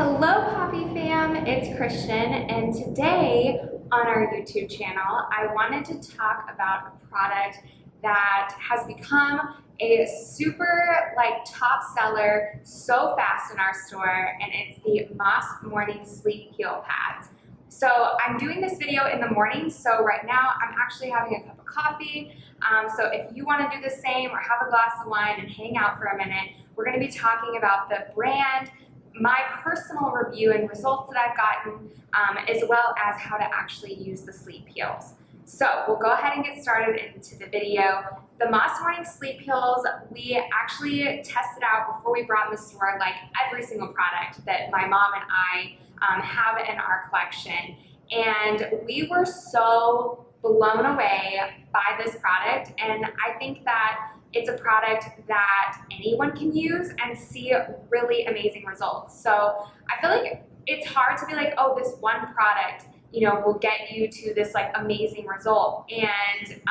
Hello Poppy fam, it's Christian, and today on our YouTube channel I wanted to talk about a product that has become a super top seller so fast in our store, and it's the Moss Morning Sleep Peel Pads. So I'm doing this video in the morning, so right now I'm actually having a cup of coffee. So if you want to do the same or have a glass of wine and hang out for a minute, we're going to be talking about the brand, my personal review and results that I've gotten, as well as how to actually use the sleep peels. So we'll go ahead and get started into the video. The Moss Morning Sleep Peels, we actually tested out before we brought in the store like every single product that my mom and I have in our collection. And we were so blown away by this product, and I think that it's a product that anyone can use and see really amazing results. So I feel like it's hard to be like, oh, this one product, will get you to this amazing result. And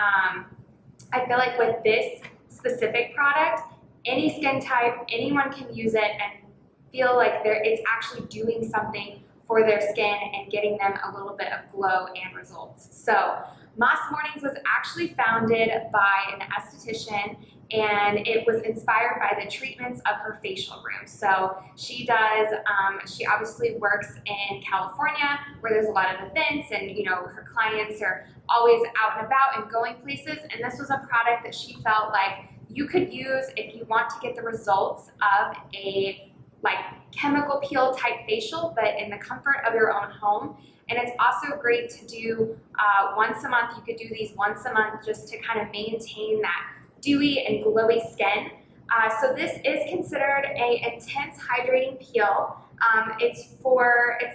I feel like with this specific product, any skin type, anyone can use it and feel like it's actually doing something for their skin and getting them a little bit of glow and results. So Moss Mornings was actually founded by an esthetician, and it was inspired by the treatments of her facial room. So she obviously works in California where there's a lot of events, and her clients are always out and about and going places, and this was a product that she felt like you could use if you want to get the results of a chemical peel type facial, but in the comfort of your own home. And it's also great to do once a month. You could do these once a month just to kind of maintain that dewy and glowy skin. So this is considered a intense hydrating peel. It's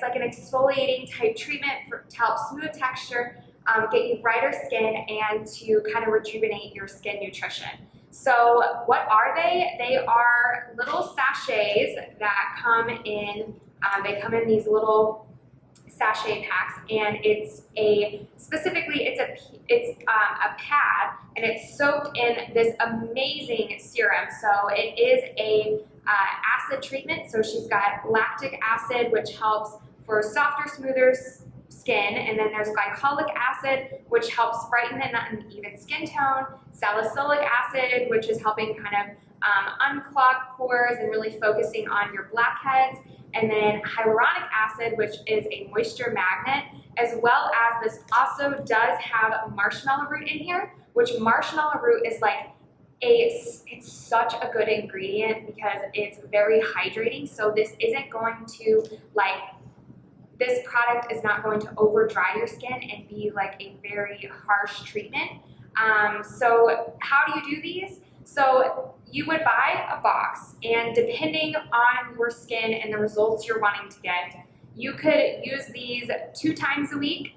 like an exfoliating type treatment to help smooth texture, get you brighter skin, and to kind of rejuvenate your skin nutrition. So what are they? They are little sachets that come in, these little sachet packs, and it's a pad, and it's soaked in this amazing serum. So it is a acid treatment. So she's got lactic acid, which helps for softer, smoother skin, and then there's glycolic acid, which helps brighten an uneven skin tone, salicylic acid, which is helping kind of unclog pores and really focusing on your blackheads, and then hyaluronic acid, which is a moisture magnet, as well as this also does have marshmallow root in here, which marshmallow root is it's such a good ingredient because it's very hydrating. So this isn't going to this product is not going to over dry your skin and be a very harsh treatment. So how do you do these? So you would buy a box, and depending on your skin and the results you're wanting to get, you could use these 2 times a week,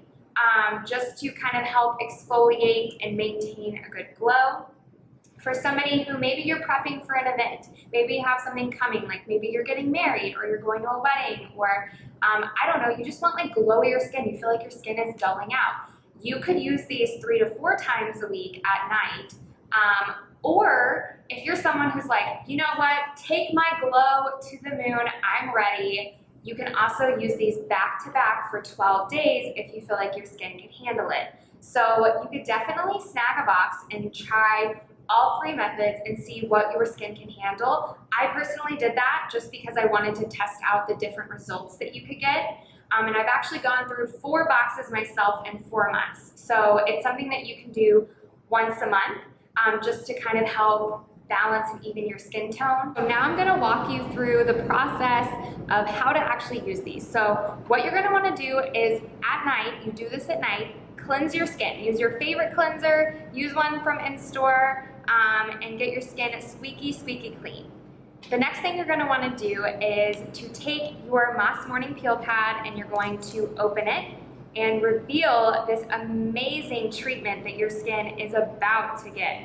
just to kind of help exfoliate and maintain a good glow. For somebody who maybe you're prepping for an event, maybe you have something coming, like maybe you're getting married or you're going to a wedding, or I don't know, you just want glowier skin, you feel like your skin is dulling out. You could use these 3 to 4 times a week at night. Or if you're someone who's you know what, take my glow to the moon, I'm ready, you can also use these back to back for 12 days if you feel like your skin can handle it. So you could definitely snag a box and try all 3 methods and see what your skin can handle. I personally did that just because I wanted to test out the different results that you could get. And I've actually gone through 4 boxes myself in 4 months. So it's something that you can do once a month, just to kind of help balance and even your skin tone. So now I'm gonna walk you through the process of how to actually use these. So what you're gonna wanna do is at night, you do this at night, cleanse your skin. Use your favorite cleanser, use one from in-store, and get your skin squeaky, squeaky clean. The next thing you're gonna wanna do is to take your Moss Morning Peel Pad, and you're going to open it and reveal this amazing treatment that your skin is about to get.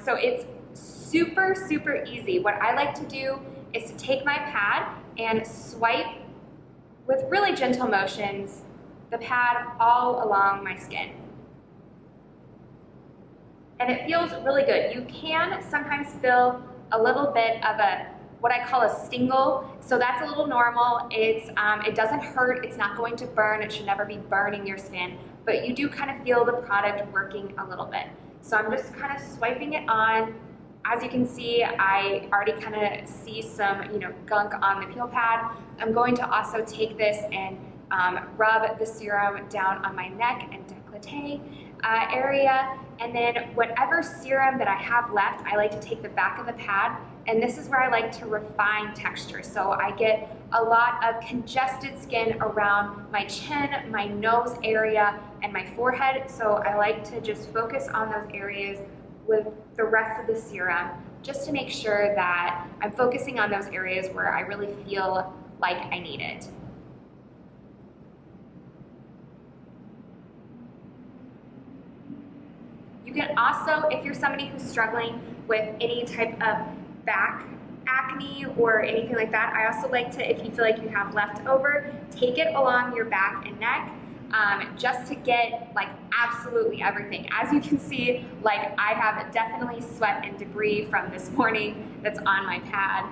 So it's super, super easy. What I like to do is to take my pad and swipe with really gentle motions the pad all along my skin. And it feels really good. You can sometimes feel a little bit of a what I call a stingle. So that's a little normal. It doesn't hurt, it's not going to burn, it should never be burning your skin, but you do kind of feel the product working a little bit. So I'm just kind of swiping it on. As you can see, I already kind of see some, gunk on the peel pad. I'm going to also take this and rub the serum down on my neck and décolleté area, and then whatever serum that I have left, I like to take the back of the pad, and this is where I like to refine texture. So I get a lot of congested skin around my chin, my nose area, and my forehead, so I like to just focus on those areas with the rest of the serum, just to make sure that I'm focusing on those areas where I really feel like I need it. You can also, if you're somebody who's struggling with any type of back acne or anything like that, I also like to, if you feel like you have leftover, take it along your back and neck, just to get like absolutely everything. As you can see, like I have definitely sweat and debris from this morning that's on my pad.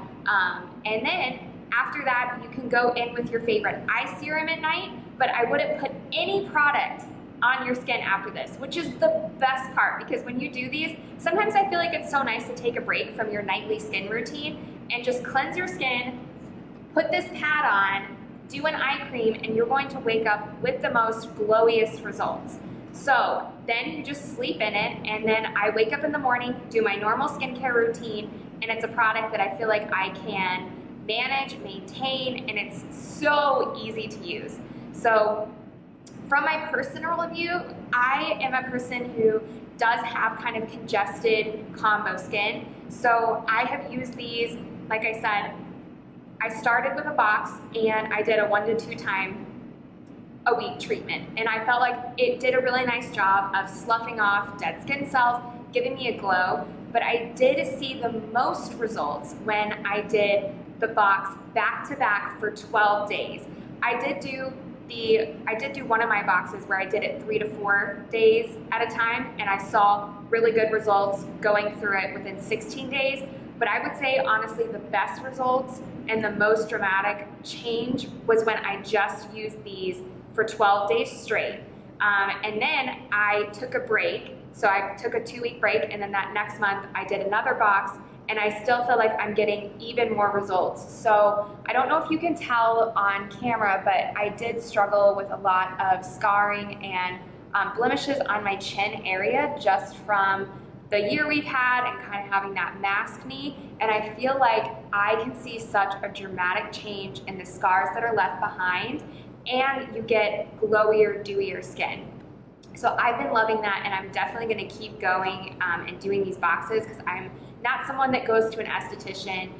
And then after that, you can go in with your favorite eye serum at night, but I wouldn't put any product on your skin after this, which is the best part, because when you do these, sometimes I feel like it's so nice to take a break from your nightly skin routine and just cleanse your skin, put this pad on, do an eye cream, and you're going to wake up with the most glowiest results. So then you just sleep in it, and then I wake up in the morning, do my normal skincare routine, and it's a product that I feel like I can manage, maintain, and it's so easy to use. So from my personal review, I am a person who does have kind of congested combo skin. So I have used these, like I said, I started with a box and I did a 1 to 2 time a week treatment. And I felt like it did a really nice job of sloughing off dead skin cells, giving me a glow. But I did see the most results when I did the box back to back for 12 days. I did do one of my boxes where I did it 3 to 4 days at a time, and I saw really good results going through it within 16 days. But I would say, honestly, the best results and the most dramatic change was when I just used these for 12 days straight. And then I took a break. So I took a 2-week break, and then that next month I did another box, and I still feel like I'm getting even more results. So I don't know if you can tell on camera, but I did struggle with a lot of scarring and blemishes on my chin area just from the year we've had and kind of having that mask knee. And I feel like I can see such a dramatic change in the scars that are left behind, and you get glowier, dewier skin. So I've been loving that, and I'm definitely gonna keep going and doing these boxes, because I'm not someone that goes to an esthetician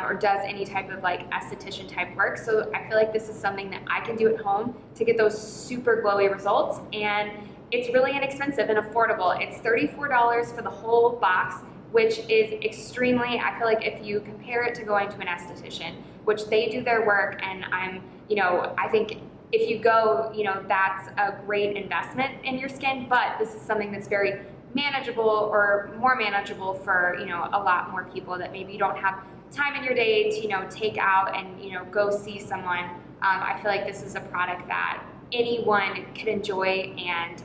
or does any type of like esthetician type work. So I feel like this is something that I can do at home to get those super glowy results, and it's really inexpensive and affordable. It's $34 for the whole box, which is extremely, I feel like if you compare it to going to an esthetician, which they do their work, and I think if you go, that's a great investment in your skin, but this is something that's very manageable, or more manageable for, a lot more people that maybe you don't have time in your day to, take out and, go see someone. I feel like this is a product that anyone can enjoy and,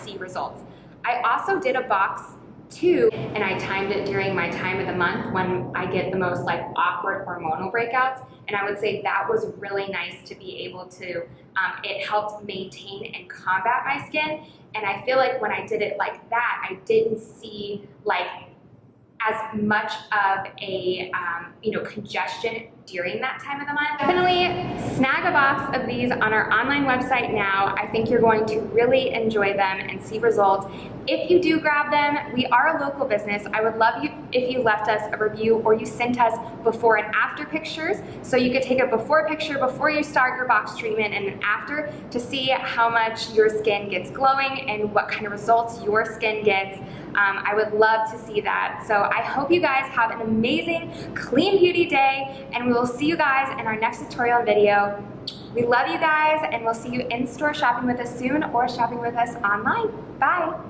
see results. I also did a box too, and I timed it during my time of the month when I get the most like awkward hormonal breakouts, and I would say that was really nice to be able to, it helped maintain and combat my skin. And I feel like when I did it like that, I didn't see like as much of a congestion during that time of the month. Definitely snag a box of these on our online website now. I think you're going to really enjoy them and see results. If you do grab them, we are a local business. I would love you if you left us a review or you sent us before and after pictures. So you could take a before picture before you start your box treatment and an after to see how much your skin gets glowing and what kind of results your skin gets. I would love to see that. So I hope you guys have an amazing clean beauty day, and we will see you guys in our next tutorial video. We love you guys, and we'll see you in store shopping with us soon or shopping with us online. Bye.